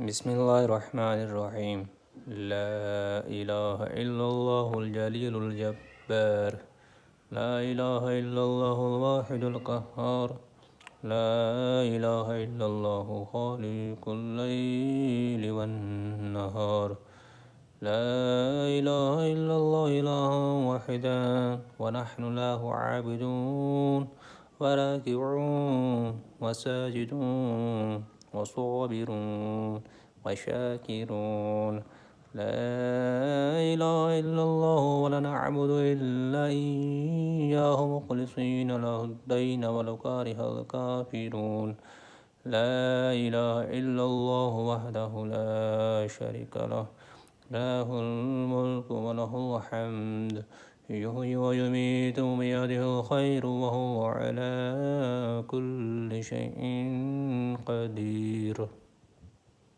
بسم الله الرحمن الرحيم. لا إله إلا الله الجليل الجبار. لا إله إلا الله الواحد القهار. لا إله إلا الله خالق الليل والنهار. لا إله إلا الله إله واحدا ونحن له عابدون وراكعون وساجدون وصابرون وشاكرون. لا إله إلا الله ولا نعبد إلا إياه مخلصين له الدين ولو كره الكافرون. لا إله إلا الله وحده لا شريك له له الملك وله الحمد يحيي ويميت بيده الخير وهو على كل شيء قدير.